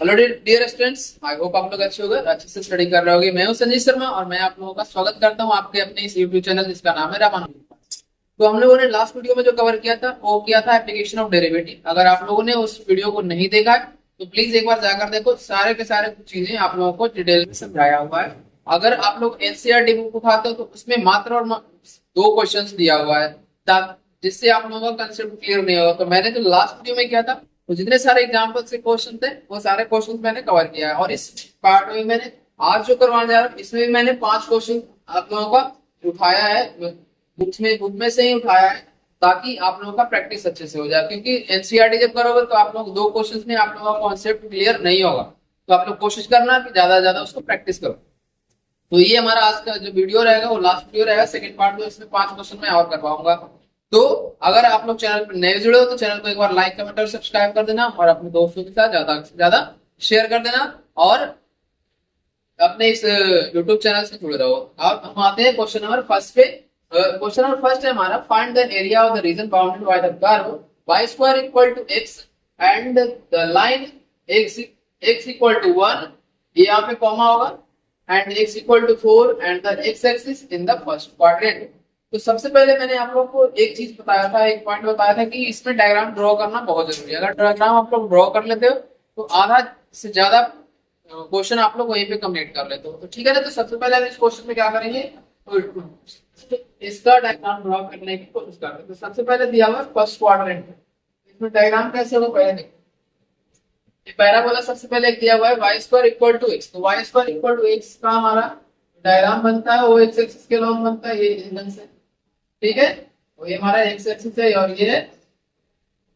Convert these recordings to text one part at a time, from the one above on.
Hello dear students, I hope आप लोग अच्छे होंगे, अच्छे से स्टडी कर रहे होगे। मैं हूं संजय शर्मा और मैं आप लोगों का स्वागत करता हूं आपके अपने इस यूट्यूब चैनल जिसका नाम है रामानुज। तो हम लोगों ने लास्ट वीडियो में जो कवर किया था वो किया था एप्लीकेशन ऑफ डेरिवेटिव। अगर आप लोगों ने उस वीडियो को नहीं देखा है तो प्लीज एक बार जाकर देखो, सारे के सारे कुछ चीजें आप लोगों को डिटेल में समझाया हुआ है। अगर आप लोग एनसीईआरटी बुक उठाते हो तो उसमें मात्र और दो क्वेश्चंस दिया हुआ है, जिससे आप लोगों का कंसेप्ट क्लियर नहीं होगा। तो मैंने जो लास्ट वीडियो में किया था तो जितने सारे एग्जाम्पल के क्वेश्चन थे वो सारे क्वेश्चन मैंने कवर किया है, और इस पार्ट में मैंने आज जो करवाने जा रहा हूँ इसमें भी मैंने 5 क्वेश्चन आप लोगों का उठाया है, बुक में से ही उठाया है, ताकि आप लोगों का प्रैक्टिस अच्छे से हो जाए। क्योंकि एनसीईआरटी जब करोगे तो आप लोग दो क्वेश्चन में आप लोगों का कॉन्सेप्ट क्लियर नहीं होगा, तो आप लोग कोशिश करना कि ज्यादा से ज्यादा उसको प्रैक्टिस करो। तो ये हमारा आज का जो वीडियो रहेगा वो लास्ट वीडियो रहेगा, सेकंड पार्ट में इसमें 5 क्वेश्चन मैं और करवाऊंगा। तो अगर आप लोग चैनल पर नए जुड़े हो तो चैनल को एक बार लाइक कमेंट और सब्सक्राइब कर देना, और अपने दोस्तों के साथ ज्यादा से ज्यादा शेयर कर देना, और अपने इस यूट्यूब चैनल से जुड़े रहो। अब हम आते हैं क्वेश्चन नंबर फर्स्ट पे। क्वेश्चन नंबर फर्स्ट है हमारा, find the area of the region bounded by the curve y square equal to x and the line x equal to 1, ये यहाँ पे कॉमा होगा, and x equal to 4 and the x axis in the first quadrant. तो सबसे पहले मैंने आप लोग को एक चीज बताया था, एक पॉइंट बताया था कि इसमें डायग्राम ड्रॉ करना बहुत जरूरी है। अगर डायग्राम आप लोग ड्रॉ कर लेते हो तो आधा से ज्यादा क्वेश्चन आप लोग वहीं पे कंप्लीट कर लेते हो। तो ठीक है ना, तो सबसे पहले हम इस क्वेश्चन में क्या करेंगे, तो इसका डायग्राम ड्रॉ करने की कोशिश करते हैं। तो सबसे पहले दिया हुआ फर्स्ट क्वाड्रेंट, इसमें डायग्राम कैसे होगा पहले देखो। ये पैराबोला सबसे पहले दिया हुआ है y square equal to x, तो y square equal to x का हमारा डायग्राम बनता है वो x एक्सिस के लॉन्ग बनता है, ये रीजन से, ठीक है। तो ये हमारा x एक्सिस है और ये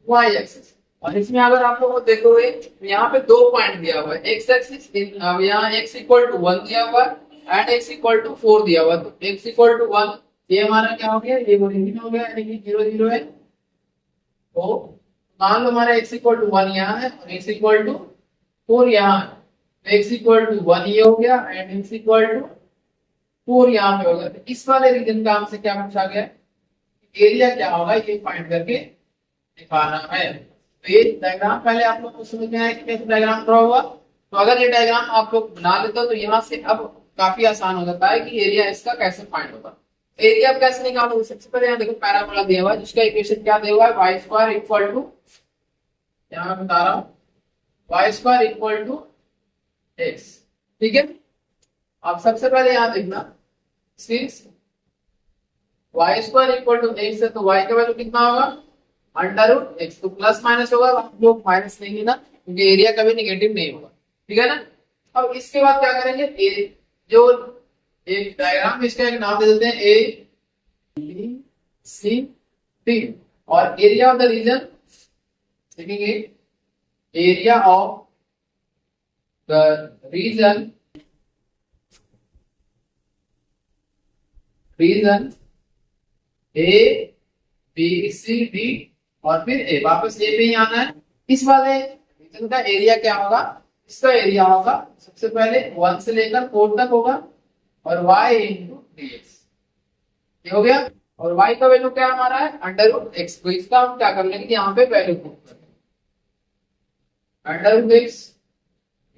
y एक्सिस। और इसमें अगर आप लोग देखोगे यहाँ पे दो पॉइंट दिया हुआ है, x एक्सिस यहाँ x इक्वल टू 1 दिया हुआ है एंड x इक्वल टू 4 दिया हुआ है। तो x इक्वल टू 1 ये हमारा क्या हो गया, ये ओरिजिन हो गया, यानी कि 0 0 है। तो मान लो हमारा x इक्वल टू 1 यहाँ है और x इक्वल टू 4 यहाँ है, तो x इक्वल टू 1 ये हो गया एंड x इक्वल टू 4 यहाँ पे होगा। तो इस वाले रीजन का हमसे क्या पूछा गया, एरिया क्या होगा ये फाइंड करके दिखाना है। तो ये डायग्राम पहले आप लोग को समझ में आया कि कैसे डायग्राम ड्रॉ हुआ। तो अगर ये डायग्राम आप लोग बना लेते हो तो यहाँ से अब काफी आसान हो जाता है कि एरिया इसका कैसे फाइंड होगा। एरिया आप कैसे निकालोगे, सबसे पहले यहाँ देखो पैराबोला दिया हुआ है जिसका इक्वेशन क्या दिया हुआ है, y स्क्वायर इक्वल टू, यहाँ मैं बता रहा हूँ, y square equal to x, ठीक है। अब सबसे पहले यहाँ देखना, since y square equal to x है तो y का वैल्यू कितना होगा, अंडर रूट एक्स। तो प्लस माइनस होगा, हम लोग माइनस लेंगे ना क्योंकि एरिया कभी नेगेटिव नहीं होगा, ठीक है ना। अब इसके बाद क्या करेंगे, जो एक डायग्राम इसका एक नाम दे देते हैं ए बी सी डी, और एरिया ऑफ द रीजन देखेंगे, area of the region A B C D और फिर ए, वापस ए पे ही आना है। इस वाले रीजन का एरिया क्या होगा, इसका एरिया होगा सबसे पहले 1 से लेकर 4 तक होगा, और y इंटू डी एक्स, ये हो गया। और y का वैल्यू क्या हमारा है, अंडर रूट एक्स। तो इसका हम क्या कर लेंगे, यहाँ पे वैल्यू पुट कर लेंगे, under root X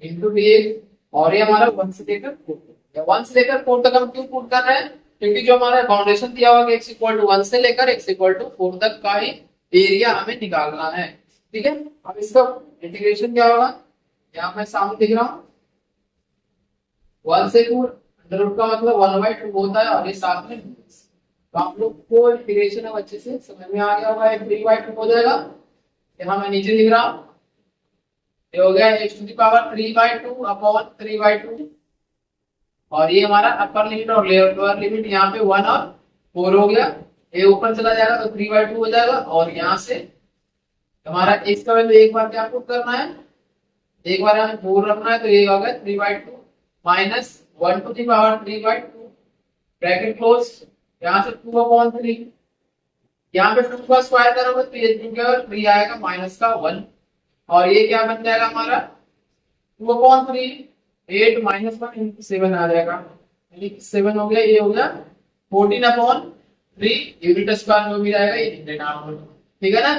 into D X, और ये हमारा 1 से लेकर 4 तक। 1 से लेकर 4 तक हम क्यों पुट कर रहे हैं, क्योंकि जो हमारा फाउंडेशन दिया हुआ है x इक्वल टू 1 से लेकर x इक्वल टू 4 तक का ही एरिया हमें निकालना है, ठीक है। अब इसका इंटीग्रेशन क्या होगा, यहाँ मैं सामने दिख रहा हूँ 1 से 4, अंडर रूट का मतलब 1/2 होता है, और ये साथ में तो आप लोग को इंटीग्रेशन अब अच्छे से समझ में आ गया होगा, 3/2 हो जाएगा। यहाँ मैं नीचे लिख रहा हूँ, ये हो गया x to the power 3/2 upon 3/2, और ये हमारा अपर लिमिट और लोअर लिमिट यहाँ पे 1 और 4 हो गया, ये ऊपर चला जाएगा तो 3/2 हो जाएगा। और यहाँ से हमारा x का वैल्यू एक बार क्या पुट करना है, एक बार हमें 4 रखना है, तो ये होगा 3/2 minus 1 to the power 3/2 bracket close, यहाँ से 2/3, यहाँ पे 2 का स्क्वायर करोगे तो ये 3 आएगा माइनस का 1, और ये क्या बन जाएगा हमारा 2/3, 8 माइनस 1 इंटू 7 आ जाएगा, यानी 7 हो गया, ये हो गया 14/3 यूनिट स्क्वायर में भी जाएगा ये डिनोमिनेटर, ठीक है ना।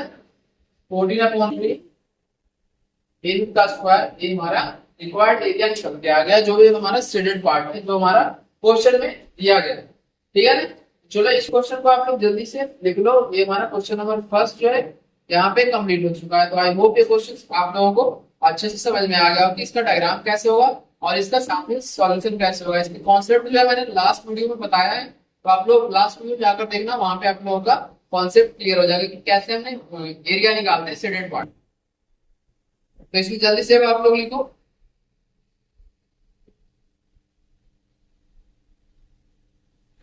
14/3 इनका स्क्वायर, ये हमारा रिक्वायर्ड एरिया निकल के आ गया, जो भी हमारा शेडेड पार्ट है, जो हमारा क्वेश्चन में दिया गया। ठीक है ना। चलो इस क्वेश्चन को आप लोग जल्दी से लिख लो। ये हमारा क्वेश्चन नंबर फर्स्ट जो है यहाँ पे कंप्लीट हो चुका है। तो आई होप ये क्वेश्चन आप लोगों को अच्छे से समझ में आ गया कि इसका डायग्राम कैसे होगा और इसका सामने सॉल्यूशन कैसे होगा। इसके कॉन्सेप्ट जो है मैंने लास्ट वीडियो में बताया है, तो आप लोग लास्ट वीडियो जाकर देखना, वहां पे आप लोगों का कॉन्सेप्ट क्लियर हो जाएगा कि कैसे हमने एरिया निकालते हैं शेडेड पार्ट। तो इसकी जल्दी से आप लोग लिखो।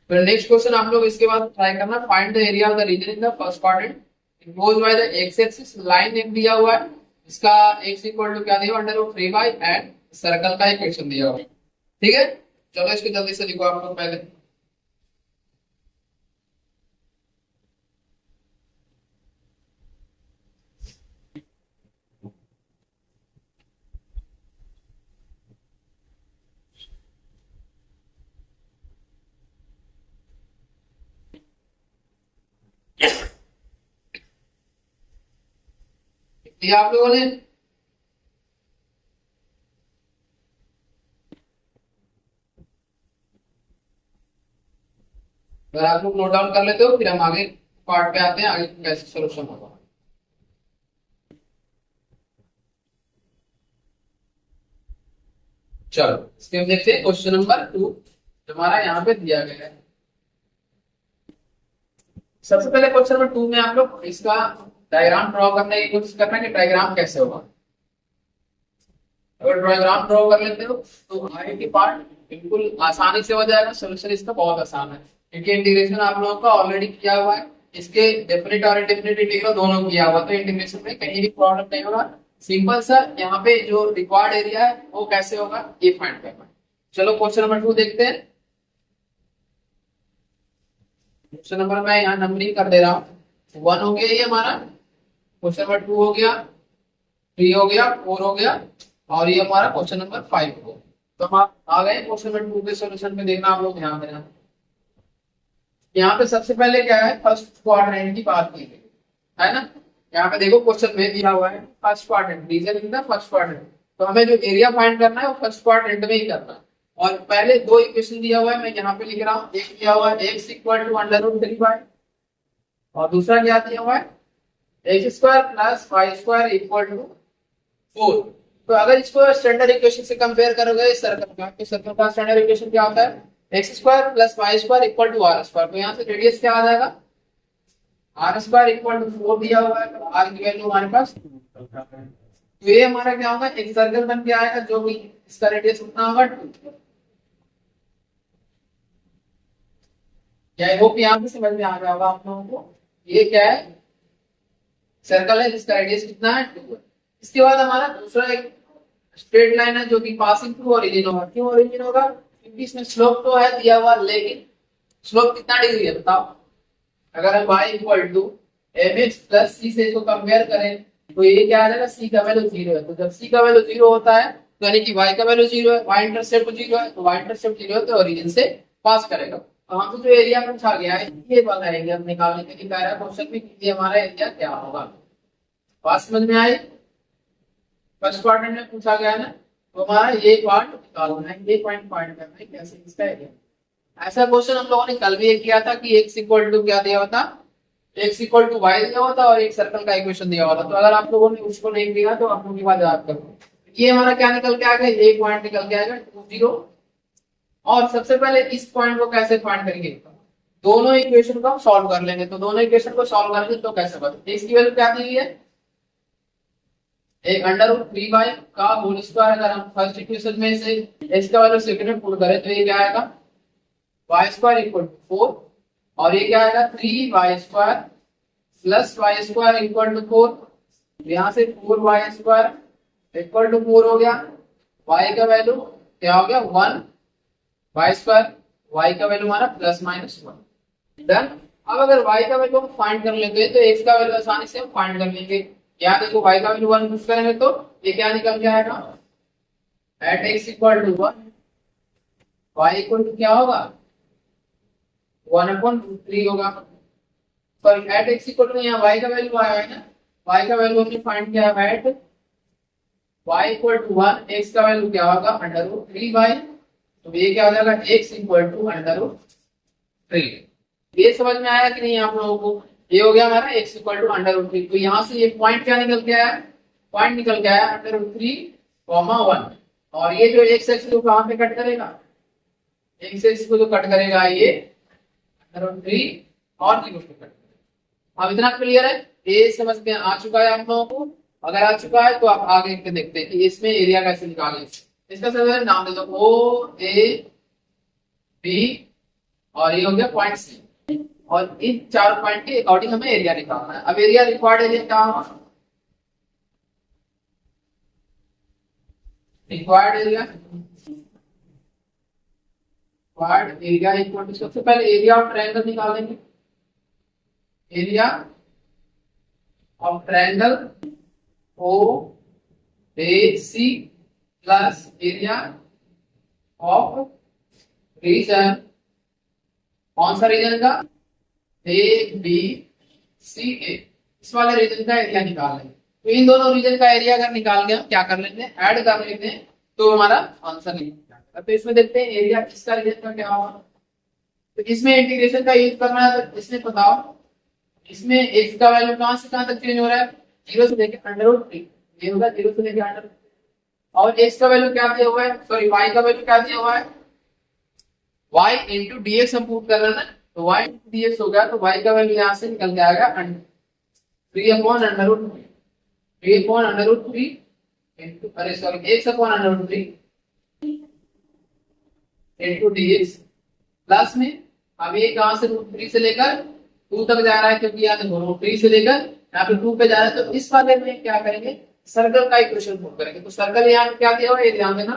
फिर नेक्स्ट क्वेश्चन आप लोग इसके बाद ट्राई करना, find the area of the region in the first quadrant imposed by the x axis. Line एक दिया हुआ है, इसका x इक्वल टू क्या दिया, under root 3 by and circle का इक्वेशन दिया हुआ है। ठीक है, चलो इसको जल्दी से लिखो आप लोग पहले। ये आप लोगों ने अगर आप लोग नोट डाउन कर लेते हो, फिर हम आगे पार्ट पे आते हैं, आगे कैसे सोल्यूशन होगा। चलो इसके हम देखते हैं क्वेश्चन नंबर 2 जो हमारा यहाँ पे दिया गया है। सबसे पहले क्वेश्चन नंबर 2 में आप लोग इसका डायग्राम ड्रॉ करने की कोशिश करना है कि डायग्राम कैसे होगा। अगर डायग्राम ड्रॉ कर लेते हो तो आगे की पार्ट बिल्कुल आसानी से हो जाएगा। सोल्यूशन इसका बहुत आसान है क्योंकि इंटीग्रेशन आप लोगों का ऑलरेडी किया हुआ है, इसके डेफिनेट और इंडेफिनेट इंटीग्रल दोनों किया हुआ, तो इंटीग्रेशन में कहीं भी प्रॉब्लम नहीं होगा। सिंपल सा यहाँ पे जो रिक्वायर्ड एरिया है वो कैसे होगा ये फाइंड करना है। चलो क्वेश्चन नंबर 2 देखते हैं। क्वेश्चन नंबर मैं यहाँ नंबरिंग कर दे रहा हूँ। 1 हो गया ये हमारा, क्वेश्चन नंबर 2 हो गया, 3 हो गया, 4 हो गया और ये हमारा क्वेश्चन नंबर 5 हो गया। तो हम आ गए क्वेश्चन नंबर 2 के सोल्यूशन में। देखना आप लोग ध्यान देना, यहाँ पे सबसे पहले क्या है, फर्स्ट क्वाड्रेंट की बात की गई है ना। यहाँ पे देखो क्वेश्चन में दिया हुआ है first quadrant, region in the first quadrant. तो हमें जो एरिया फाइंड करना है वो फर्स्ट क्वाड्रेंट में ही करना है। और पहले 2 इक्वेशन दिया हुआ है, मैं यहाँ पे लिख रहा हूँ। एक दिया हुआ है x equal to under root 3 by, और दूसरा क्या दिया हुआ है x square plus y square equal to 4। तो अगर इसको स्टैंडर्ड इक्वेशन से कंपेयर करोगे सर्कल का, तो सर्कल का स्टैंडर्ड इक्वेशन क्या होता है, x square plus y square equal to r square. तो यहाँ से रेडियस क्या आ जाएगा, आर स्क्वायर इक्वल टू 4 दिया हुआ है, तो आर की वैल्यू हमारे पास। तो ये हमारा क्या होगा, एक सर्कल बन के आएगा जो भी इसका रेडियस कितना होगा 2। क्या होप यहाँ पे समझ में आ रहा होगा आप लोगों को। ये क्या है, सर्कल है जिसका रेडियस कितना है 2। इसके बाद हमारा दूसरा एक स्ट्रेट लाइन है जो कि पासिंग थ्रू ओरिजिन होगा। क्यों ओरिजिन होगा, क्योंकि इसमें स्लोप तो है दिया हुआ, लेकिन स्लोप कितना डिग्री है बताओ। अगर हम y equal to mx plus c से इसको कंपेयर करें तो ये क्या आ जाएगा, c का वैल्यू 0 है। तो जब c का वैल्यू 0 होता है तो यानी कि y का वैल्यू 0 है, y इंटरसेप्ट 0 है, तो y इंटरसेप्ट 0 है तो ओरिजिन से पास करेगा। तो हमसे जो एरिया पूछा गया है ये वाला एरिया निकालने के लिए कह रहा है क्वेश्चन में कि हमारा एरिया क्या होगा। बात समझ में आई। फर्स्ट क्वाड्रेंट में पूछा गया है ना, तो हमारा ये पार्ट निकालना है, ये पॉइंट फाइंड करना है कैसे इसका एरिया। ऐसा क्वेश्चन हम लोगों ने कल भी किया था कि x इक्वल टू क्या दिया होता, x इक्वल टू y दिया होता और एक सर्कल का इक्वेशन दिया होता। तो अगर आप लोगों ने उसको नहीं दिया तो आप लोगों की बात याद करो। ये हमारा क्या निकल के आएगा, एक पॉइंट निकल के आएगा 2 0। और सबसे पहले इस पॉइंट को कैसे फाइंड करेंगे, दोनों इक्वेशन को हम सॉल्व कर लेंगे। तो दोनों इक्वेशन को सॉल्व करेंगे तो कैसे बता, इसकी वैल्यू क्या दी हुई है, एक अंडर रूट 3 बाय का होल स्क्वायर। अगर हम फर्स्ट इक्वेशन में से x का वैल्यू सेकंड में पुट करें तो ये क्या आएगा, y स्क्वायर इक्वल टू 4 और ये क्या आएगा 3y square plus y square equal to 4। यहाँ से 4y स्क्वायर इक्वल टू 4 हो गया, y का वैल्यू क्या हो गया 1, y स्क्वायर, y का वैल्यू हमारा प्लस माइनस 1। डन। अब अगर y का वैल्यू हम फाइंड कर लेते हैं तो x का वैल्यू आसानी से हम फाइंड कर लेंगे। यहाँ देखो y का वैल्यू 1 पुट करेंगे तो ये क्या निकल के आएगा, at x equal to 1 y equal to क्या होगा 1/3 होगा। Sorry at x equal to, यहाँ y का वैल्यू आया है ना, y का वैल्यू हमने फाइंड किया है at y equal to 1, x का वैल्यू क्या होगा अंडर रूट 3y, तो ये क्या हो जाएगा x equal to under root 3। ये समझ में आया कि नहीं आप लोगों को? ये हो गया हमारा x equal to under root 3। तो यहाँ से ये पॉइंट क्या निकल के आया, पॉइंट निकल के आया अंडर रूट 3, 1। और ये जो x एक्सिस को कहाँ पे कट करेगा, x एक्सिस को जो कट करेगा ये अंडर रूट 3 और 0 को कट करेगा। अब इतना क्लियर है, ये समझ में आ चुका है आप लोगों को? अगर आ चुका है तो आप आगे के देखते हैं कि इसमें एरिया कैसे निकालें। इसका सबसे नाम दे दो O A B और ये हो गया पॉइंट C, और इन चार पॉइंट के अकॉर्डिंग हमें एरिया निकालना है। अब एरिया रिक्वायर्ड एरिया क्या होगा, रिक्वायर्ड एरिया इक्वल टू, सबसे पहले एरिया ऑफ ट्रायंगल निकालेंगे, area of triangle OAC plus area of region, कौन सा रीजन का, ABCA, इस वाले रीजन का एरिया निकाल लेंगे। तो इन दोनों रीजन का एरिया अगर निकाल के हम क्या कर लेते हैं, ऐड कर लेते हैं, तो हमारा आंसर निकल जाएगा। तो इसमें देखते हैं एरिया किसका रीजन का क्या होगा। तो इसमें इंटीग्रेशन का यूज करना है, तो इसमें बताओ इसमें x का वैल्यू कहां से कहां तक चेंज हो रहा है, 0 से लेकर अंडर रूट 3, ये होगा 0 से लेकर अंडर, और x का वैल्यू क्या दिया हुआ है, सॉरी y का वैल्यू क्या दिया हुआ है, y इंटू dx हम पुट कर रहे हैं, तो y इंटू dx हो गया, तो y का वैल्यू यहाँ से निकल के आएगा 3 अपॉन अंडर रूट 3 इंटू, अरे sorry x upon under root 3 into dx plus में, अब ये कहां से रूट 3 से लेकर 2 तक जा रहा है, क्योंकि यहाँ देखो रूट 3 से लेकर यहाँ पे 2 पे जा रहा है, तो इस वाले में क्या करेंगे, सर्कल का इक्वेशन पुट करेंगे। तो सर्कल यहाँ पे क्या दिया हुआ है, ये ध्यान देना,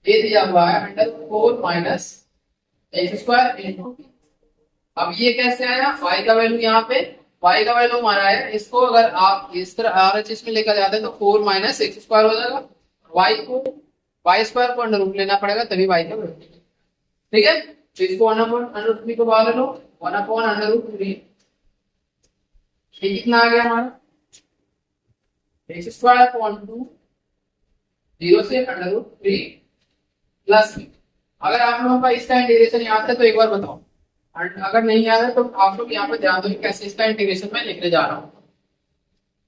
ये दिया हुआ है under 4 minus x square into, अब ये कैसे आया, y का वैल्यू यहाँ पे, y का वैल्यू हमारा है, इसको अगर आप इस तरह RHS में लेकर जाते हैं तो 4 माइनस एक्स स्क्वायर हो जाएगा, y स्क्वायर को अंडर रूट लेना पड़ेगा तभी y का वैल्यू, ठीक है। तो इसको 1 अपॉन अंडर रूट 3 को बाहर लो, 1 अपॉन अंडर रूट 3, ये कितना आ गया हमारा, एक्स स्क्वायर अपॉन 2, 0 से अंडर रूट 3 प्लस में। अगर आप लोगों का इसका इंटीग्रेशन याद है तो एक बार बताओ, अगर नहीं याद है तो आप लोग यहाँ पे ध्यान दो कि कैसे इसका इंटीग्रेशन मैं लिखने जा रहा हूँ।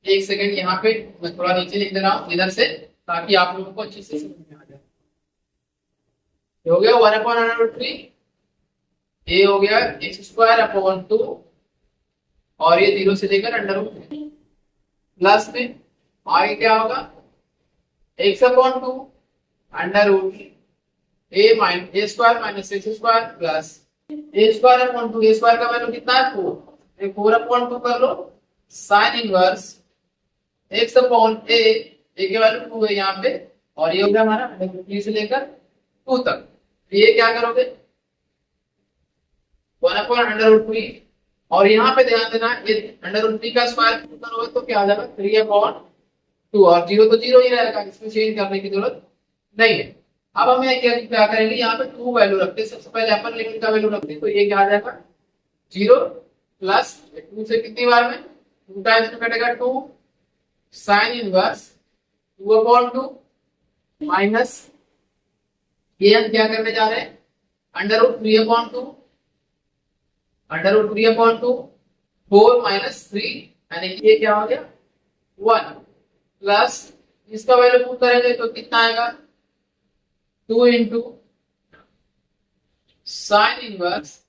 एक सेकंड, यहाँ पे मैं थोड़ा नीचे लिख दे रहा हूँ इधर से, ताकि आप लोगों को अच्छे से समझ में आ जाए। हो गया 1 अपॉन अंडर रूट 3, ये हो गया एक्स स्क्वायर अपॉन 2, और ये 0 से लेकर अंडर रूट 3 प्लस में, आगे क्या होगा, x upon 2 under root a square minus x square plus a square upon 2, a square का वैल्यू कितना है 4, ये 4 अपॉन 2 कर लो, sine inverse x upon a के वैल्यू 2 है यहाँ पे, और ये हो गया हमारा अंडर रूट 3 से लेकर 2 तक। ये क्या करोगे 1 अपॉन अंडर रूट 3, और यहाँ पे ध्यान देना ये अंडर रूट 3 का स्क्वायर करोगे तो क्या आ जाएगा 3 अपॉन 2, और 0 तो 0 ही रहेगा, इसमें चेंज करने की जरूरत नहीं है। अब हम क्या करेंगे, यहाँ पे 2 वैल्यू रखते हैं, सबसे पहले अपर लिमिट का वैल्यू रखते हैं, तो ये क्या आ जाएगा 0 प्लस 2 से कितनी बार में 2 टाइम्स में कटेगा 2 साइन इनवर्स 2 अपॉन 2 माइनस, ये हम क्या करने जा रहे हैं under root 3 upon 2, under root 3 upon 2 4 minus 3, यानी ये क्या हो गया 1 प्लस, इसका वैल्यू पुट करेंगे तो कितना आएगा 2 into sine inverse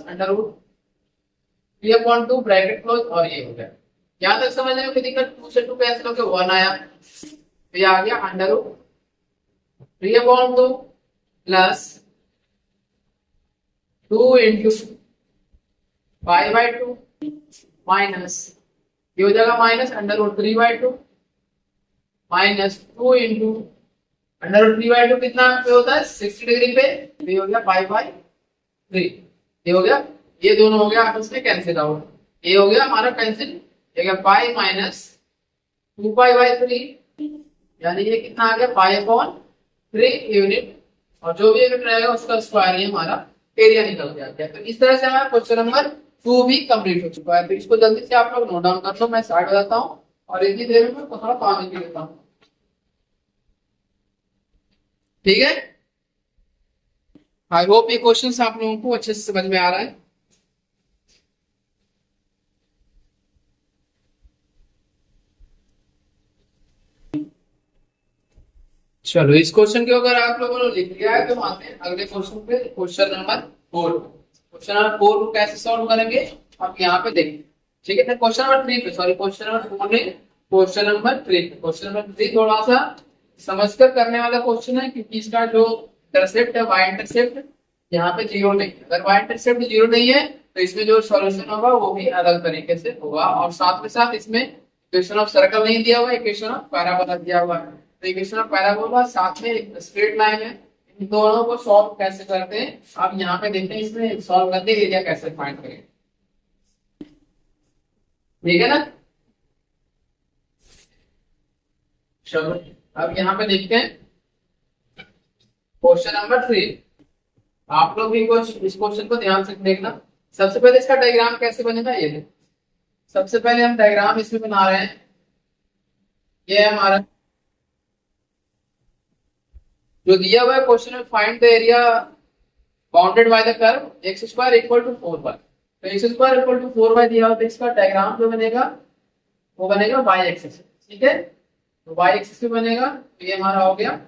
under root 3 upon 2 bracket close, और ये हो गया। यहां तक समझ रहे हो कि दिक्कत, 2 से 2 कैंसिल होकर 1 आया, तो ये आ गया under root 3 upon 2 plus 2 into 5/2 minus, ये हो जाएगा minus under root 3/2 minus 2 into under root 3/2 कितना पे होता है 60 डिग्री पे, ये हो गया 5/3, ये हो गया, ये दोनों हो गया आपस में कैंसिल आउट, ये हो गया हमारा कैंसिल, ये गया पाई माइनस 2π/3, यानी ये कितना आ गया 5/3 यूनिट, और जो भी यूनिट रहेगा उसका स्क्वायर ही हमारा एरिया निकल गया। तो इस तरह से हमारा क्वेश्चन नंबर 2 भी कंप्लीट हो चुका है। तो इसको जल्दी से आप लोग नोट डाउन कर लो, मैं स्टार्ट हो जाता हूँ और इतनी देर में थोड़ा पानी पी लेता हूँ। ठीक है, आई होप ये क्वेश्चन आप लोगों को अच्छे से समझ में आ रहा है। चलो इस क्वेश्चन के अगर आप लोगों ने लिख लिया है तो आते हैं अगले क्वेश्चन पे, क्वेश्चन नंबर 4। क्वेश्चन नंबर 4 को कैसे सॉल्व करेंगे आप यहाँ पे देखिए। ठीक है, क्वेश्चन नंबर 3 पे, सॉरी क्वेश्चन नंबर 4 नहीं, क्वेश्चन नंबर 3 पे। क्वेश्चन नंबर 3 थोड़ा सा समझकर करने वाला क्वेश्चन है, क्योंकि इसका जो इंटरसेप्ट है वाई इंटरसेप्ट यहाँ पे जीरो नहीं है। अगर वाई इंटरसेप्ट जीरो नहीं है तो इसमें जो सॉल्यूशन होगा वो भी अलग तरीके से होगा। और साथ में साथ इसमें इक्वेशन ऑफ सर्कल नहीं दिया हुआ है, इक्वेशन ऑफ पैराबोला दिया हुआ है। तो इक्वेशन ऑफ पैराबोला साथ में एक स्ट्रेट लाइन है, इन दोनों को सॉल्व कैसे करते हैं आप यहाँ पे देखते हैं। इसमें सॉल्व करके एरिया कैसे फाइंड करें, ठीक है ना। चलो अब यहाँ पे देखते हैं क्वेश्चन नंबर 3। आप लोग भी कुछ इस क्वेश्चन को ध्यान से देखना। सबसे पहले इसका डायग्राम कैसे बनेगा ये देखो। सबसे पहले हम डायग्राम इसमें बना रहे हैं। ये है हमारा जो दिया हुआ है क्वेश्चन में, find the area bounded by the curve x square equal to 4y। तो x square equal to 4y दिया हुआ, तो इसका डायग्राम जो बनेगा वो बनेगा y एक्सिस। ठीक है, तो y एक्सिस पे बनेगा। तो ये हमारा हो गया,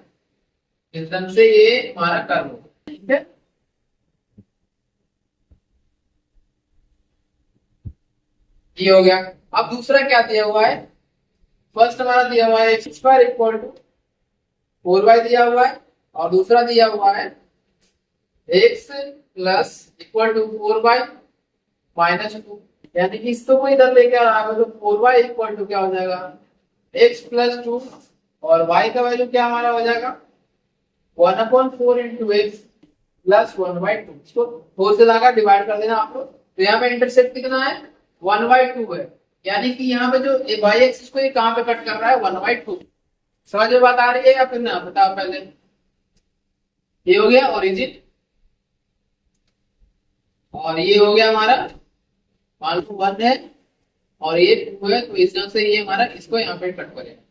एकदम से ये हमारा कर्व होगा। ठीक है, ये हो गया। अब दूसरा क्या दिया हुआ है, फर्स्ट हमारा दिया हुआ है x square equal to 4y दिया हुआ है, और दूसरा दिया हुआ है x plus equal to 4y minus 2। यानी कि इसको कोई इधर लेके आ रहा है तो 4y इक्वल टू क्या हो जाएगा x प्लस 2, और y का वैल्यू क्या हमारा हो जाएगा 1/4 इंटू एक्स प्लस 1/2। इसको 4 से लगा डिवाइड कर देना आप लोग। तो यहाँ पे इंटरसेप्ट कितना है 1/2 है, यानी कि यहाँ पे जो y एक्सिस को ये कहाँ पे कट कर रहा है 1/2। समझ में बात आ रही है या फिर ना, बताओ पहले। ये हो गया ओरिजिन, और ये हो गया हमारा 1 है और ये 2 है, तो इस ढंग से ये हमारा इसको यहाँ पे कट करेगा।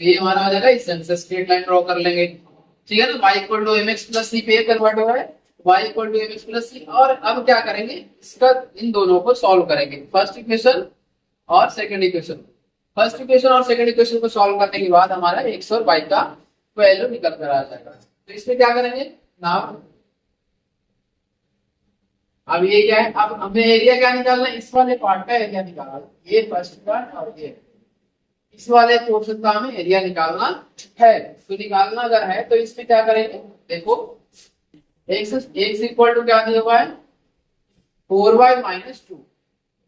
ये हमारा हो जाएगा, इस ढंग से स्ट्रेट लाइन ड्रॉ कर लेंगे। ठीक है ना, y equal to mx plus c पे कन्वर्ट हो रहा है, y equal to mx plus c. और अब क्या करेंगे, इसका इन दोनों को सॉल्व करेंगे, फर्स्ट इक्वेशन और सेकंड इक्वेशन। फर्स्ट इक्वेशन और सेकंड इक्वेशन को सॉल्व करने के बाद हमारा x और y का वैल्यू निकल कर आ जाएगा। तो इसमें क्या करेंगे नाउ, अब ये क्या है, अब हमें एरिया क्या निकालना है, इस वाले पार्ट का एरिया निकालना है। ये फर्स्ट पार्ट और ये इस वाले पोर्शन का हमें एरिया निकालना है। तो निकालना अगर है तो इसमें क्या करेंगे, देखो x इक्वल टू क्या दिया हुआ है 4y minus 2,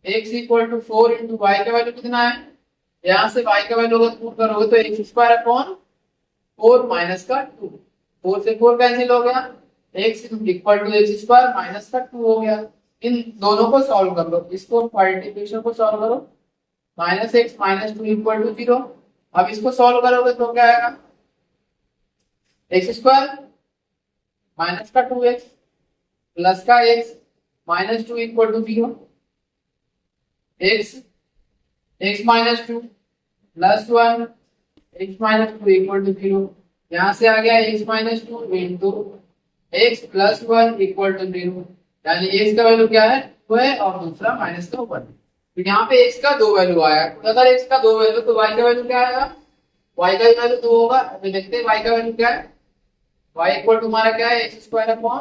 x equal to 4 into y का वैल्यू कितना है, यहाँ से y का वैल्यू अगर पुट करोगे तो एक्स स्क्वायर अपॉन 4 माइनस का 2, 4 से 4 कैंसिल हो गया, x equal to x square minus का 2 हो गया। इन दोनों को सॉल्व कर लो, इसको मल्टीप्लिकेशन को सॉल्व करो, minus x minus 2 equal to 0। अब इसको सॉल्व करोगे तो क्या आएगा, एक्स स्क्वायर माइनस का 2x प्लस का x minus 2 equal to 0, x minus 2 plus 1 x minus 2 equal to 0। यहाँ से आ गया x minus 2 into x plus 1 equal to 0। यानी x का वैल्यू क्या है 2 है और दूसरा माइनस का 1। तो यहाँ पे x का 2 वैल्यू आया, तो अगर x का 2 वैल्यू तो y का वैल्यू क्या आएगा, y का वैल्यू 2 होगा। अभी देखते हैं y का वैल्यू क्या है, y इक्वल टू हमारा क्या है एक्स स्क्वायर अपॉन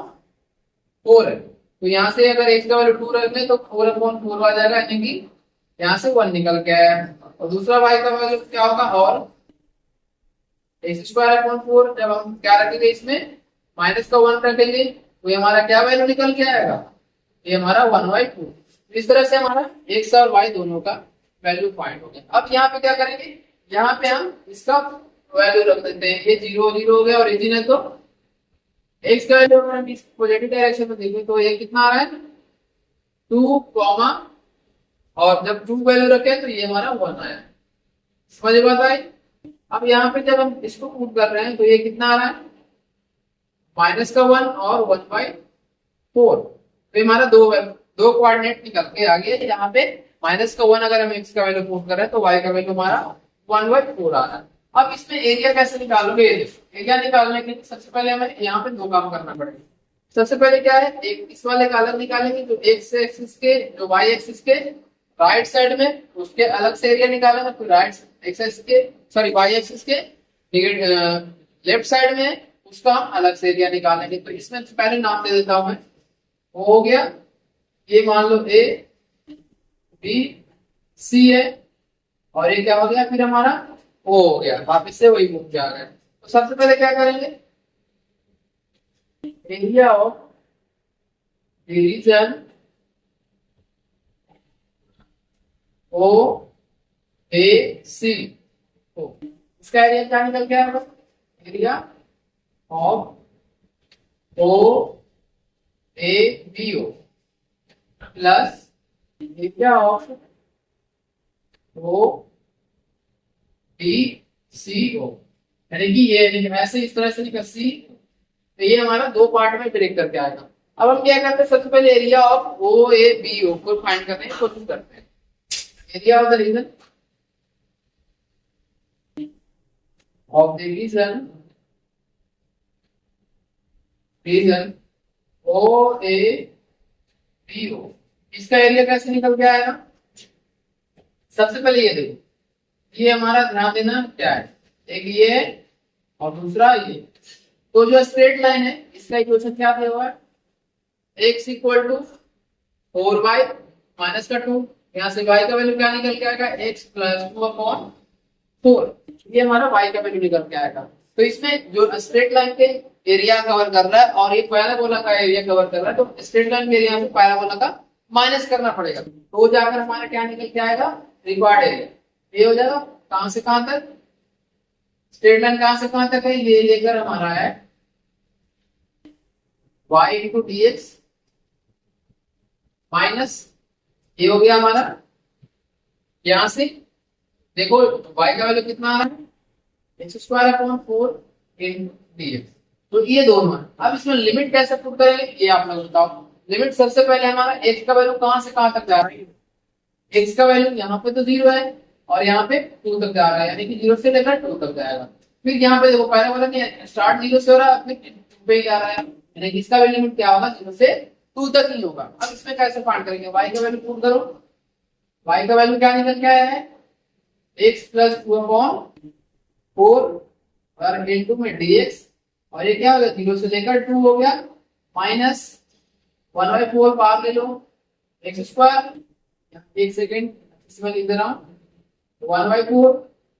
4 है। तो यहाँ से अगर x का वैल्यू 2 रख लें तो 4 अपॉन 4 आ जाएगा, यानी कि यहाँ से 1 निकल के आया। और दूसरा y का वैल्यू क्या होगा, और एक्स स्क्वायर अपॉन 4, जब हम क्या रखेंगे इसमें माइनस का 1 रखेंगे तो ये हमारा क्या वैल्यू निकल के आएगा, ये हमारा 1/2। इस तरह से हमारा x और y दोनों का वैल्यू फाइंड हो गया। अब यहाँ पे क्या करेंगे, यहाँ पे हम इसका वैल्यू रख देते हैं, ये 0 0 हो गया ओरिजिन है, तो x का वैल्यू अगर हम इस पॉजिटिव डायरेक्शन में देखें तो ये कितना आ रहा है 2 कॉमा, और जब 2 वैल्यू रखे तो ये हमारा 1 आया। समझ में बात आई। अब यहाँ पे जब हम इसको पुट कर रहे हैं तो ये कितना आ रहा है माइनस का 1 और 1/4। तो हमारा दो कोऑर्डिनेट निकल के आ गए। यहाँ पे -1 अगर हम x का वैल्यू पुट कर रहे हैं तो y का वैल्यू हमारा 1/4 आ रहा है। अब इसमें एरिया कैसे निकालोगे? एरिया निकालने के लिए सबसे पहले हमें यहाँ पे दो काम करना पड़ेगा। सबसे पहले क्या है, एक इस वाले का अलग निकालेंगे, जो x एक्सिस के, जो y एक्सिस के राइट साइड में, उसके अलग से एरिया निकालेंगे। फिर राइट एक्सिस के, सॉरी y एक्सिस के लेफ्ट साइड में उसका अलग से एरिया निकालेंगे। तो इसमें पहले नाम दे देता हूं मैं, हो गया ये मान लो A B C है, और ये क्या हो गया फिर हमारा O हो गया, वापिस से वही मूव जा रहा है। तो सबसे पहले क्या करेंगे, area of region O A C, इसका एरिया क्या निकल गया? Area of O A B O plus area of O B C O, यानी कि ये ऐसे इस तरह से निकल C, तो ये हमारा दो पार्ट में ब्रेक करके आएगा। अब हम क्या करते हैं, सबसे पहले area of O A B O को फाइंड करने की कोशिश करते हैं। Area of the region of the region O A B O, इसका एरिया कैसे निकल के आएगा? सबसे पहले ये देखो, ये हमारा ध्यान देना क्या है, एक ये और दूसरा ये। तो जो स्ट्रेट लाइन है इसका इक्वेशन क्या दिया हुआ है, x equal to 4y minus का 2, यहाँ से y का वैल्यू क्या निकल के आएगा, x प्लस 2/4, ये हमारा y का वैल्यू निकल के आएगा। तो इसमें जो स्ट्रेट लाइन के एरिया कवर कर रहा है और एक पैराबोला का एरिया कवर कर रहा है, तो स्ट्रेट लाइन के एरिया से पैराबोला का माइनस करना पड़ेगा, तो जाकर हमारा क्या निकल के आएगा, रिक्वायर्ड एरिया। ये हो जाएगा कहां से कहां तक, स्ट्रेट लाइन कहां से कहां तक है, ये लेकर हमारा है y into D x minus, ये हो गया हमारा, यहां से देखो y का वैल्यू कितना आ रहा है, x² इंटू डी एक्स, तो ये दोनों है। अब इसमें लिमिट कैसे पुट करेंगे ये आप लोग बताओ। लिमिट सबसे पहले हमारा x का वैल्यू कहां से कहां तक जा रहा है, x का वैल्यू यहाँ पे तो 0 है और यहाँ पे 2 तक जा रहा है, यानी कि 0 से लेकर 2 तक जाएगा। फिर यहाँ पे देखो पहले वाला नहीं, स्टार्ट 0 से हो रहा है, फिर 2 पे जा रहा है, यानी कि इसका वैल्यू लिमिट क्या होगा, 0 से 2 तक ही होगा। अब इसमें कैसे फाइंड करेंगे, y का वैल्यू पुट करो, y का वैल्यू क्या निकल के आया है, x प्लस 2/4 और इंटू में dx, और ये क्या हो गया 0 से लेकर 2 हो गया, माइनस 1/4 बाहर ले लो, x², एक सेकेंड इसमें लिख दे रहा हूं, 1/4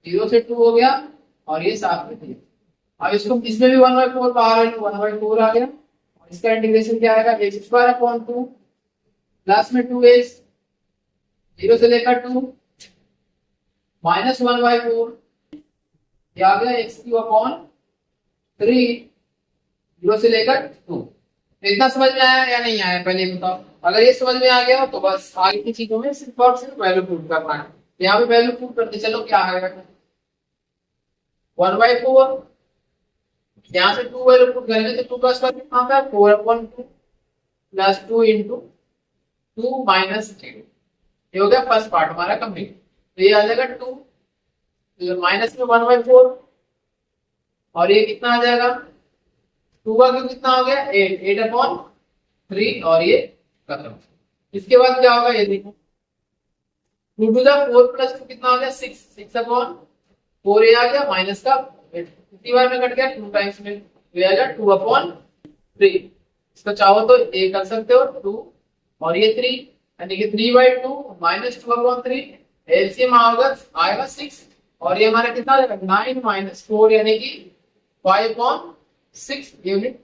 0 से 2 हो गया, और ये साथ में थी। अब इसको इसमें भी 1/4 बाहर ले लो, 1/4 आ गया, और इसका इंटीग्रेशन क्या आएगा, x²/2 प्लस में 2x 0 से लेकर 2 माइनस 1/4, ये आ गया x³ 0 से लेकर 2। इतना समझ में आया या नहीं आया पहले बताओ। अगर ये समझ में आ गया तो बस आगे की चीजों में सिर्फ और सिर्फ वैल्यू पुट करना है। यहाँ पे वैल्यू पुट करते चलो, क्या आएगा 1/4, यहाँ से 2 वैल्यू पुट करेंगे तो 2 का स्क्वायर कितना आता है, 4/2 प्लस 2 इंटू 2 माइनस 3, ये हो गया फर्स्ट पार्ट हमारा कंप्लीट। तो ये आ जाएगा 2 माइनस में 1/4, और ये कितना आ जाएगा, 2 का क्यूब कितना हो गया 8/3, और ये खत्म। इसके बाद क्या होगा ये देखो, 2 टू द 4 प्लस 2 कितना हो गया 6/4, ये आ गया माइनस का 50 बार में कट गया 2 टाइम्स में, ये आ गया 2/3। इसको चाहो तो ये कर सकते हो 2 और ये 3, यानी कि 3/2 माइनस 2/3, एलसीएम आएगा 6, और ये हमारा कितना आ जाएगा 9 माइनस 4, यानी कि 5/6 यूनिट।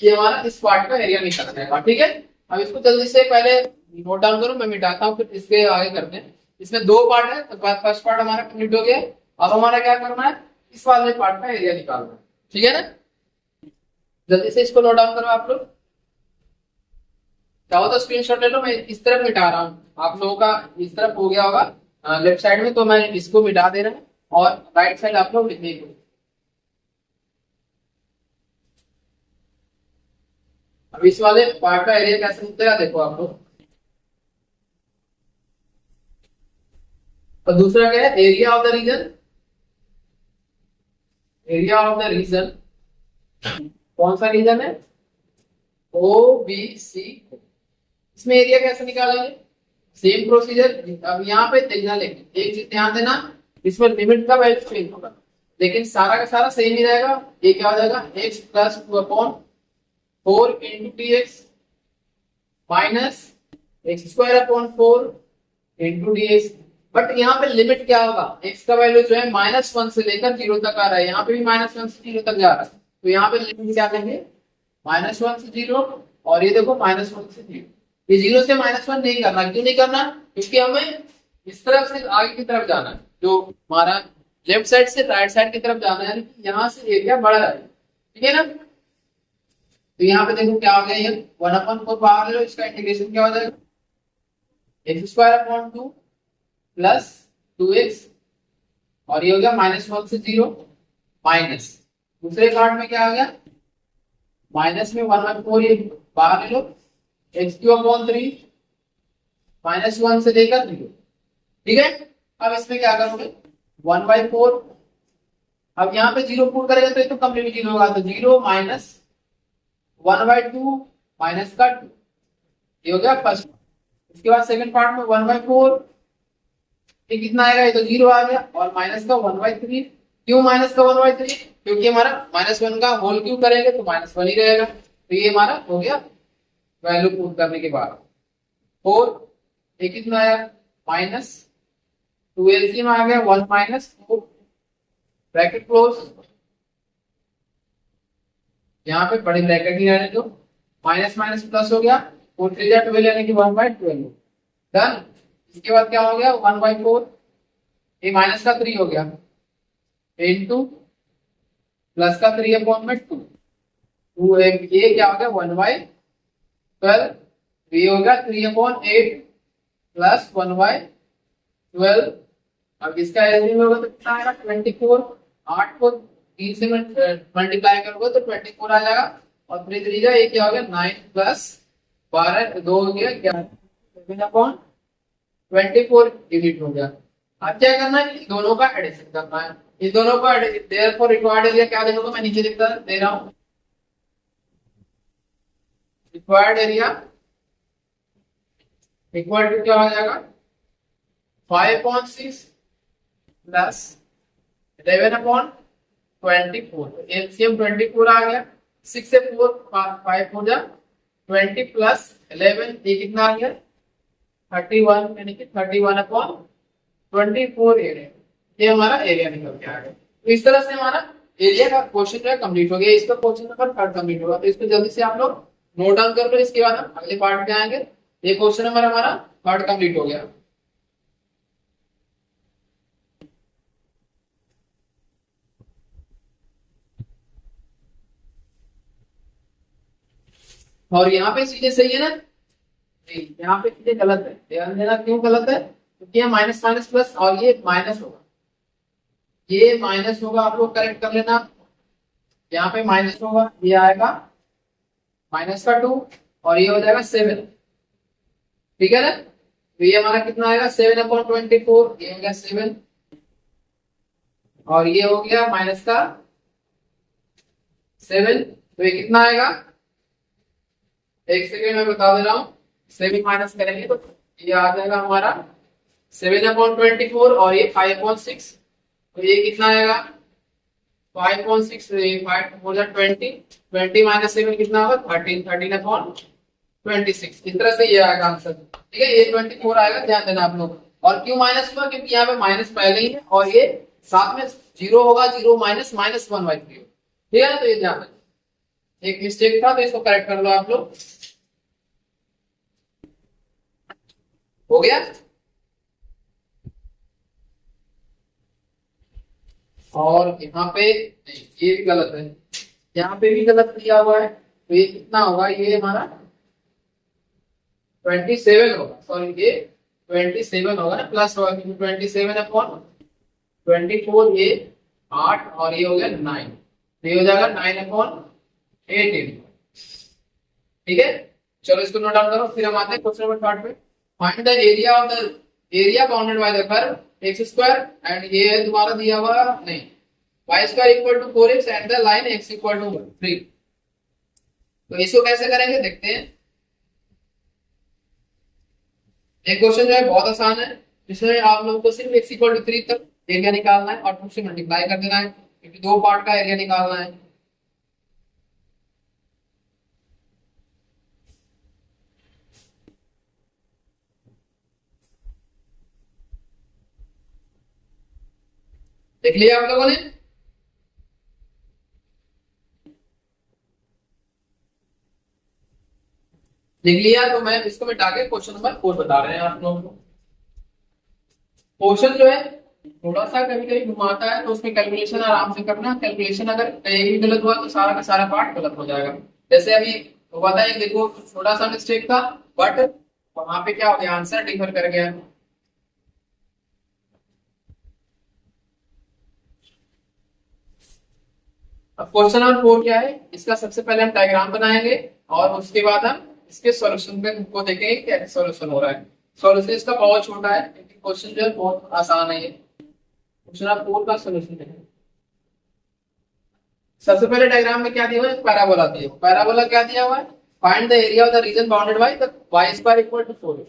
ये हमारा इस पार्ट का एरिया निकल जाएगा, ठीक है। अब इसको जल्दी से पहले नोट डाउन करो, मैं मिटाता हूँ, फिर इसके आगे करते हैं। इसमें 2 पार्ट है, तो फर्स्ट पार्ट हमारा कंप्लीट हो गया। अब हमारा क्या करना है, इस वाले पार्ट का एरिया निकालना है, ठीक है ना। जल्दी से इसको नोट डाउन करो आप लोग, चाहो तो स्क्रीनशॉट ले लो, मैं इस तरफ मिटा रहा हूँ, आप लोगों का इस तरफ हो गया होगा लेफ्ट साइड में, तो मैं इसको मिटा दे रहा हूँ और राइट साइड आप लोग लिखने को। अब इस वाले पार्ट का एरिया कैसे निकलेगा देखो आप लोग। और दूसरा क्या है, area of the region. Area of the region कौन सा रीजन है, ओ बी सी। इसमें एरिया कैसे निकालेंगे, सेम प्रोसीजर। अब यहाँ पे देखना, लेकिन एक चीज ध्यान देना, इसमें लिमिट का वैल्यू चेंज होगा, लेकिन सारा का सारा सेम ही रहेगा। ये क्या हो जाएगा, x plus 2/4 into T x minus x square upon 4 into D x. But यहाँ पे लिमिट क्या होगा, एक्स का वैल्यू जो है -1 से लेकर 0 तक आ रहा है, यहाँ पे भी -1 से 0 तक जा रहा है, तो यहाँ पे लिमिट क्या लेंगे, -1 से 0। और ये देखो -1 से 0, ये 0 से -1 नहीं करना। क्यों नहीं करना, क्योंकि हमें इस तरफ से आगे की तरफ जाना है, जो हमारा लेफ्ट साइड से राइट साइड की तरफ जाना है, यहाँ से एरिया बढ़ रहा है, ठीक है ना। तो यहाँ पे देखो क्या हो गया, ये 1/4 बाहर ले लो, इसका इंटीग्रेशन क्या हो जाएगा, x square upon 2 plus 2x, और ये हो गया -1 से 0 माइनस। दूसरे पार्ट में क्या आ गया, माइनस में 1/4 ये बाहर ले लो, x³ 3 -1 से लेकर 0, ठीक है। अब इसमें क्या करोगे, 1/4, अब यहाँ पे 0 पुट करेगा तो ये तो कंप्लीट 0 होगा, तो 0 माइनस 1/2 माइनस का 2, ये हो गया फर्स्ट। इसके बाद सेकंड पार्ट में 1/4, ये कितना आएगा, ये तो 0 आ गया, और माइनस का 1/3। क्यों माइनस का 1/3, क्योंकि हमारा -1 का होल क्यूब करेंगे तो -1 ही रहेगा, तो ये हमारा हो गया वैल्यू पुट करने के बाद। 4, ये कितना आया, -2 एलसीएम आ गया, 1 - 4 ब्रैकेट क्लोज, यहाँ पे बड़े ब्रैकेट ही रहने दो, माइनस माइनस प्लस हो गया, 4 3 जा 12 यानी कि 1/12 डन। इसके बाद क्या हो गया, 1/4, ये माइनस का 3 हो गया इंटू प्लस का 3/2, ये क्या हो गया 1/12, ये हो गया 3/8 प्लस 1/12। अब इसका एलसीएम होगा तो कितना आएगा, 24। 8 को 3 से मल्टीप्लाई करोगे तो 24 आ जाएगा, और 3 3 जा, ये क्या हो गया 9 प्लस 12 2 हो गया 11/24 यूनिट हो गया। अब क्या करना है, इन दोनों का एडिशन करना है, इन दोनों का देयरफॉर रिक्वायर्ड एरिया क्या देखोगे, मैं नीचे लिखता दे रहा हूं, रिक्वायर्ड एरिया इक्वल टू क्या हो जाएगा, 5/6 प्लस 11/24, एलसीएम 24 आ गया, 6 से 4 5 हो जा 20 प्लस 11, ये कितना आ गया 31, यानी कि 31/24 एरिया। ये हमारा एरिया निकल के आ गया। तो इस तरह से हमारा एरिया का क्वेश्चन जो है कंप्लीट हो गया। इसका क्वेश्चन नंबर 3 कंप्लीट होगा, तो इसको जल्दी से आप लोग नोट डाउन कर लो, इसके बाद हम अगले पार्ट पे आएंगे। ये क्वेश्चन नंबर हमारा 3 कंप्लीट हो गया। और यहाँ पे चीजें सही है ना, यहाँ पे चीजें गलत है, ध्यान देना। क्यों गलत है, क्योंकि ये माइनस माइनस प्लस और ये माइनस होगा, ये माइनस होगा, आप लोग करेक्ट कर लेना। यहाँ पे माइनस होगा, ये आएगा -2 और ये हो जाएगा 7, ठीक है ना। तो ये हमारा कितना आएगा 7/24, ये हो गया 7, और ये हो गया माइनस का 7, तो ये कितना आएगा, एक सेकेंड में बता दे रहा हूँ। 7 माइनस करेंगे तो ये आ जाएगा हमारा 7/24, और ये 5/6, तो ये कितना आएगा 5/6, 5 हो जाए 20, 20 माइनस 7 कितना होगा 13, 13/26। इस तरह से ये आएगा आंसर, ठीक है। ये 24 आएगा, ध्यान देना आप लोग। और क्यों माइनस हुआ, क्योंकि यहाँ पे माइनस पहले ही है, और ये साथ में 0 होगा, 0 माइनस -1/3, ठीक है ना। तो ये ध्यान देना, एक मिस्टेक था, तो इसको करेक्ट कर लो आप लोग। हो गया। और यहाँ पे ये भी गलत है, यहाँ पे भी गलत दिया हुआ है, तो ये कितना होगा, ये हमारा 27 होगा, सॉरी ये 27 होगा ना, प्लस होगा, क्योंकि 27/24, ये 8, और ये हो गया 9, तो ये हो जाएगा 9/18। ठीक है, चलो इसको नोट डाउन करो, फिर हम आते हैं क्वेश्चन नंबर 8 पे। Find the area of the area bounded by the curve x square and ये है तुम्हारा दिया हुआ नहीं y square equal to 4x and the line x equal to 3। तो इसको कैसे करेंगे देखते हैं। एक क्वेश्चन जो है बहुत आसान है, जिसमें आप लोगों को सिर्फ x इक्वल टू 3 तक एरिया निकालना है और 2 से मल्टीप्लाई कर देना है, क्योंकि दो पार्ट का एरिया निकालना है। देख लिया आप लोगों ने? देख लिया? तो मैं इसको मिटा के क्वेश्चन नंबर 4 बता रहे हैं आप लोगों को। क्वेश्चन जो है थोड़ा सा कभी कभी घुमाता है, तो उसमें कैलकुलेशन आराम से करना। कैलकुलेशन अगर कहीं भी गलत हुआ तो सारा का सारा पार्ट गलत हो जाएगा। जैसे अभी हुआ था एक, देखो छोटा सा मिस्टेक था, बट वहां पे क्या हो गया, आंसर डिफर कर गया। अब क्वेश्चन नंबर 4 क्या है, इसका सबसे पहले हम डायग्राम बनाएंगे और उसके बाद हम इसके सॉल्यूशन पे को देखेंगे क्या सॉल्यूशन हो रहा है। सॉल्यूशन इसका बहुत छोटा है, क्योंकि क्वेश्चन जो है बहुत आसान है। ये क्वेश्चन नंबर 4 का सॉल्यूशन है। सबसे पहले डायग्राम में क्या दिया हुआ है, पैराबोला दिया हुआ है। पैराबोला क्या दिया हुआ है, find the area of the region bounded by the y square equal to 4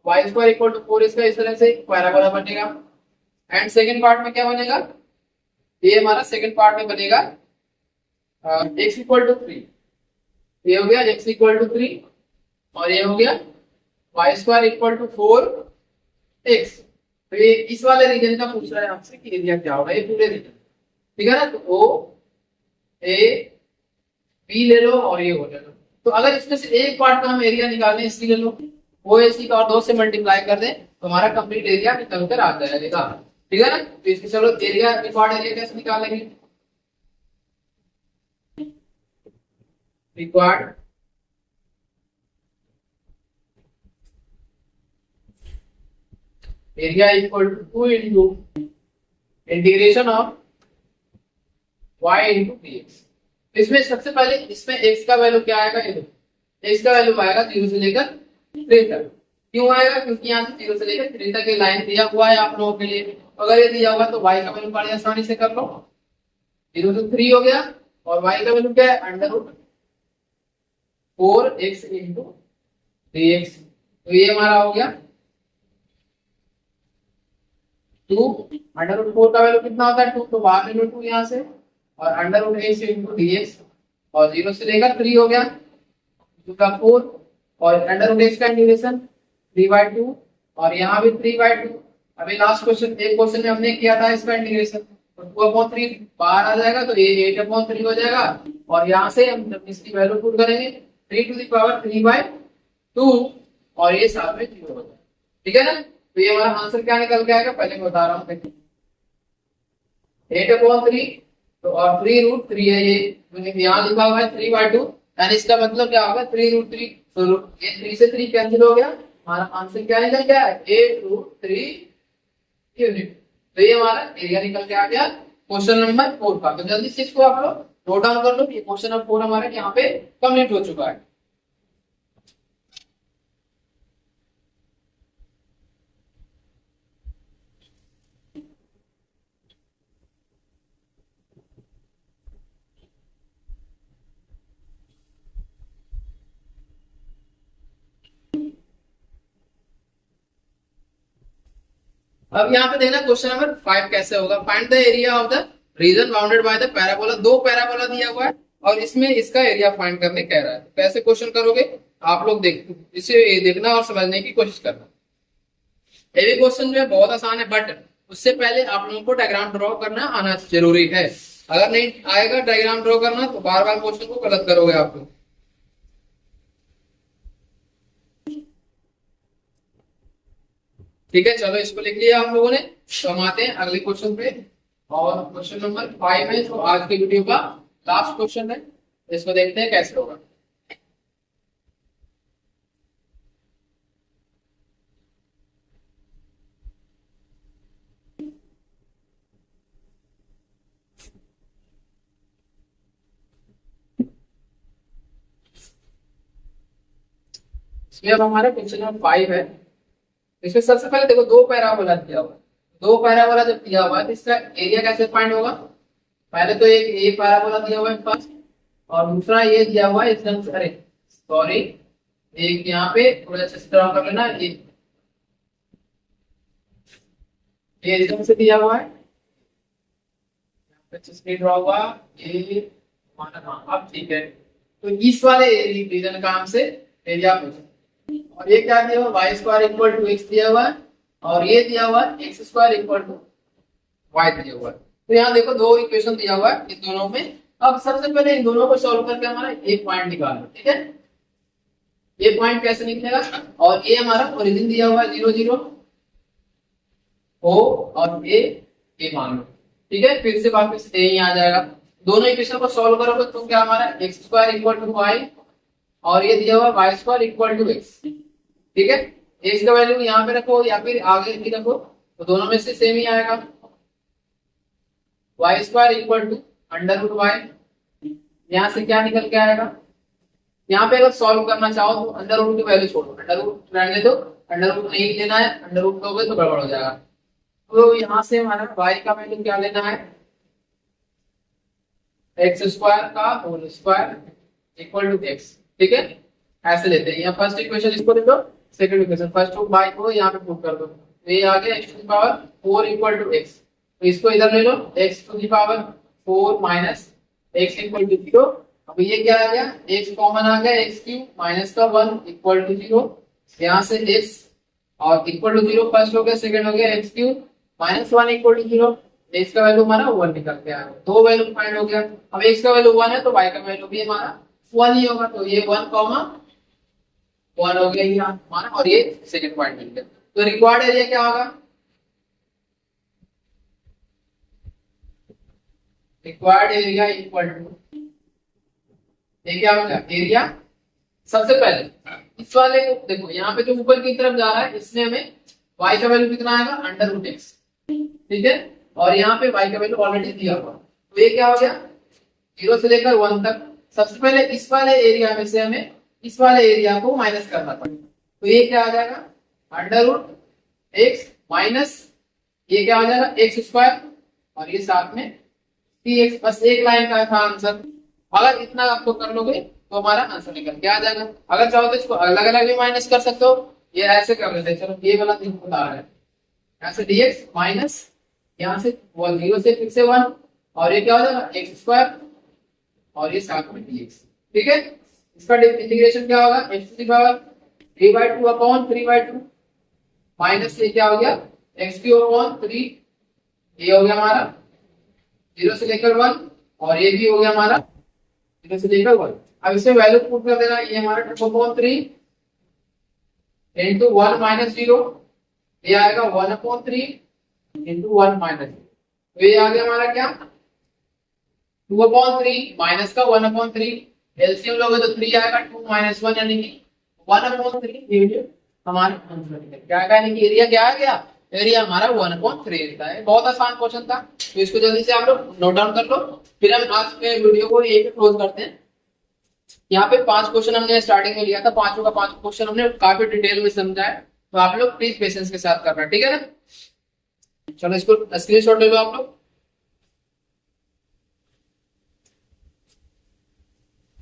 y square equal to 4 इसका इस तरह से पैराबोला बनेगा। एंड सेकंड पार्ट में क्या बनेगा, ये हमारा सेकंड पार्ट में बनेगा x इक्वल टू 3। ये हो गया x इक्वल टू 3 और ये हो गया y square equal to 4x। तो ये इस वाले रीजन का पूछ रहा है आपसे कि एरिया क्या होगा, ये पूरे रीजन, ठीक है ना। तो ओ ए बी ले लो और ये हो ले लो। तो अगर इसमें से एक पार्ट का हम एरिया निकालें, इसकी ले लो, ओ ए सी का और 2 से मल्टीप्लाई कर दें तो हमारा कंप्लीट एरिया निकल कर आ जाएगा, ठीक है ना। तो इसकी चलो एरिया पार्ट एरिया कैसे निकालेंगे, required area equal to 2 into integration of y into dx। इसमें सबसे पहले इसमें x का वैल्यू क्या आएगा, ये देखो x का वैल्यू आएगा 0 से लेकर 3 तक। क्यों आएगा, क्योंकि यहाँ से 0 से लेकर 3 तक ये लाइन दिया हुआ है आप लोगों के लिए। अगर ये दिया हुआ तो y का वैल्यू बड़ी आसानी से कर लो, 0 से 3 हो गया और y का वैल्यू क्या है under root 4x into 3x। तो ये हमारा हो गया 2 अंडर रूट 4 का वैल्यू कितना होता है 2, तो बाहर ले लो 2 यहाँ से और under root x into dx और 0 से लेकर 3 हो गया 2 का 4 और अंडर रूट x का इंटीग्रेशन 3/2 और यहाँ भी 3/2। अभी लास्ट क्वेश्चन एक क्वेश्चन में हमने किया था इसका इंटीग्रेशन, तो 2/3 बाहर आ जाएगा तो ये 8/3 हो जाएगा और यहाँ से हम जब इसकी वैल्यू पुट करेंगे 3 टू द पावर 3/2 और ये साथ में 0 हो जाएगा, ठीक है ना। तो ये हमारा आंसर क्या निकल के आएगा, पहले मैं बता रहा हूँ, देखिए 8/3 तो और 3√3 है, ये यहाँ लिखा हुआ है 3/2 यानी इसका मतलब क्या होगा 3√3। तो ये 3 से 3 कैंसिल हो गया, हमारा आंसर क्या निकल गया 8√3 यूनिट। तो ये हमारा एरिया निकल के आ गया क्वेश्चन नंबर 4 का। तो जल्दी से इसको आप लोग नोट डाउन कर लो, ये क्वेश्चन नंबर 4 हमारे यहाँ पे कंप्लीट हो चुका है। अब यहाँ पे देखना क्वेश्चन नंबर 5 कैसे होगा। Find the area of the region bounded by the parabola. दो पैराबोला दिया हुआ है और इसमें इसका एरिया फाइंड करने कह रहा है। तो कैसे क्वेश्चन करोगे आप लोग, देख इसे देखना और समझने की कोशिश करना। ये भी क्वेश्चन जो है बहुत आसान है, बट उससे पहले आप लोगों को डायग्राम ड्रॉ करना आना जरूरी है। अगर नहीं आएगा डायग्राम ड्रॉ करना तो बार बार क्वेश्चन को गलत करोगे आप लोग। ठीक है, चलो इसको लिख लिया हम लोगों ने। तो हम आते हैं अगले क्वेश्चन पे और क्वेश्चन नंबर 5 है जो आज के वीडियो का लास्ट क्वेश्चन है। इसको देखते हैं कैसे होगा। इसमें अब हमारा क्वेश्चन नंबर 5 है। इसमें सबसे पहले देखो दो पैराबोला दिया हुआ है। दो पैराबोला जब दिया हुआ है तो इसका एरिया कैसे फाइंड होगा। पहले तो एक ए पैराबोला दिया हुआ है फर्स्ट, और दूसरा ये दिया हुआ है एकदम से, अरे सॉरी, एक यहाँ पे थोड़ा अच्छे से ड्रॉ कर लेना। ये एकदम से दिया हुआ है, अच्छे से ड्रॉ हुआ ये हमारा। हाँ अब ठीक है, तो इस वाले रीजन का हमसे एरिया पूछा। और ये क्या दिया हुआ, y square equal to x दिया हुआ है, और ये दिया हुआ है x square equal to y दिया हुआ है। तो यहाँ देखो दो इक्वेशन दिया हुआ है इन दोनों में। अब सबसे पहले इन दोनों को सॉल्व करके हमारा एक पॉइंट निकालना, ठीक है। ये पॉइंट कैसे निकलेगा, और ये हमारा ओरिजिन दिया हुआ है 0 0 ओ, और ए मान लो, ठीक है। फिर से वापस ए ही आ जाएगा। दोनों इक्वेशन को सॉल्व करोगे तो क्या हमारा x square equal to y, और ये दिया हुआ y square equal to x, ठीक है। एक्स का वैल्यू यहाँ पे रखो या फिर आगे भी रखो, तो दोनों में से सेम ही आएगा। Y square equal to under root y, यहाँ से क्या निकल के आएगा। यहाँ पे अगर सॉल्व करना चाहो तो अंडर रूट की वैल्यू छोड़ो, अंडर रूट रहने दो, अंडर रूट नहीं लेना है, अंडर रूट लोगे तो गड़बड़ हो जाएगा। तो यहाँ से हमारा y का वैल्यू क्या लेना है, एक्स स्क्वायर का whole square equal to x, ठीक है। ऐसे लेते हैं। यहाँ फर्स्ट इक्वेशन इसको ले लो, सेकंड इक्वेशन फर्स्ट y को यहाँ पे पुट कर दो, तो ये आ गया x to the power 4 equal to x। तो इसको इधर ले लो, x to the power 4 minus x equal to 0। अब ये क्या आ गया, x कॉमन आ गया, x क्यूब माइनस का 1 इक्वल टू 0। यहाँ से x और इक्वल टू 0 फर्स्ट हो गया, सेकंड हो गया x cube minus 1 equal to 0। x का वैल्यू हमारा 1 निकल के आया, दो वैल्यू फाइंड हो गया। अब x का वैल्यू 1 है तो y का वैल्यू भी हमारा 1 ही होगा, तो ये 1 कॉमा 1 हो गया ये हमारा, और ये सेकंड पॉइंट मिल गया। तो रिक्वायर्ड एरिया क्या होगा, रिक्वायर्ड एरिया इक्वल टू, ये क्या होगा एरिया। सबसे पहले इस वाले को देखो, यहाँ पे जो ऊपर की तरफ जा रहा है इसमें हमें y का वैल्यू कितना आएगा, अंडर रूट एक्स, ठीक है। और यहाँ पे y का वैल्यू ऑलरेडी दिया हुआ, तो ये क्या हो गया 0 से लेकर 1 तक। सबसे पहले इस वाले एरिया में से हमें इस वाले एरिया को माइनस करना पड़ेगा, तो ये क्या आ जाएगा अंडर रूट एक्स माइनस ये क्या आ जाएगा एक्स स्क्वायर, और ये साथ में टी, बस एक लाइन का था आंसर। अगर इतना आपको कर लोगे तो हमारा आंसर निकल के आ जाएगा। अगर चाहो तो इसको अलग अलग भी माइनस कर सकते हो, ये ऐसे कर लेते हैं। चलो ये वाला दिन बता रहा है, यहाँ से dx माइनस यहाँ से 0 से फिर से 1, और ये क्या हो जाएगा एक्स स्क्वायर, और ये साथ में dx, ठीक है। इसका इंटीग्रेशन क्या होगा, x की पावर 3/2 अपॉन 3/2 माइनस ये क्या हो गया x क्यूब अपॉन 3, ये हो गया हमारा 0 से लेकर 1, और ये भी हो गया हमारा 0 से लेकर 1। अब इसमें वैल्यू पुट कर देना, ये हमारा 2/3 इंटू 1 माइनस 0, ये आएगा 1/3 इंटू 1 माइनस, तो ये आ गया हमारा क्या 2/3 माइनस का 1/3, एलसीएम लोगे तो 3 आएगा, 2 माइनस 1 यानी कि 1/3 हमारे क्या आएगा, यानी कि एरिया क्या आ गया, एरिया हमारा 1/3 रहता है। बहुत आसान क्वेश्चन था, तो इसको जल्दी से आप लोग नोट डाउन कर लो। फिर हम आज के वीडियो को यहीं पे क्लोज करते हैं। यहाँ पे 5 क्वेश्चन हमने स्टार्टिंग में लिया था, पांचों का 5 क्वेश्चन हमने काफी डिटेल में समझा है, तो आप लोग प्लीज पेशेंस के साथ करना, ठीक है ना। चलो इसको स्क्रीनशॉट ले लो आप लोग।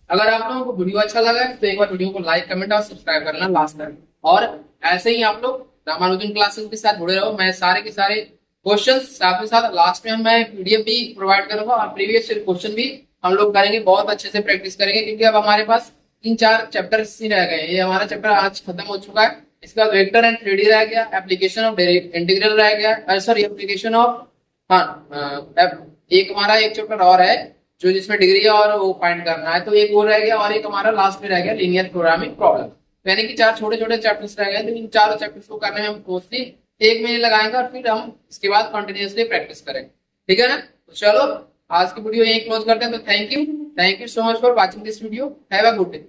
अगर आप लोगों को वीडियो अच्छा लगा है तो एक बार वीडियो को लाइक कमेंट और सब्सक्राइब करना लास्ट तक, और ऐसे ही आप लोग रामानुजन क्लासेस के साथ जुड़े रहो। मैं सारे के सारे क्वेश्चंस साथ ही साथ लास्ट में मैं पीडीएफ भी प्रोवाइड करूंगा, और प्रीवियस क्वेश्चन भी हम लोग करेंगे, बहुत अच्छे से प्रैक्टिस करेंगे, क्योंकि अब हमारे पास 3-4 चैप्टर्स ही रह गए। ये हमारा चैप्टर आज खत्म हो चुका है। इसका वेक्टर एंड 3D रह गया, एप्लीकेशन ऑफ इंटीग्रल रह गया, सॉरी एप्लीकेशन ऑफ, एक हमारा एक चैप्टर और है जो जिसमें डिग्री है और वो फाइंड करना है, तो एक वो रह गया, और एक हमारा लास्ट में रह गया लीनियर प्रोग्रामिंग प्रॉब्लम। यानी कि 4 छोटे छोटे चैप्टर्स रह गए, तो इन 4 चैप्टर्स को करने में हम मोस्टली 1 महीने लगाएंगे, और फिर हम इसके बाद कंटिन्यूअसली प्रैक्टिस करेंगे, ठीक है ना। तो चलो आज की वीडियो यहीं क्लोज करते हैं। तो thank you so much for watching this video, have a good day.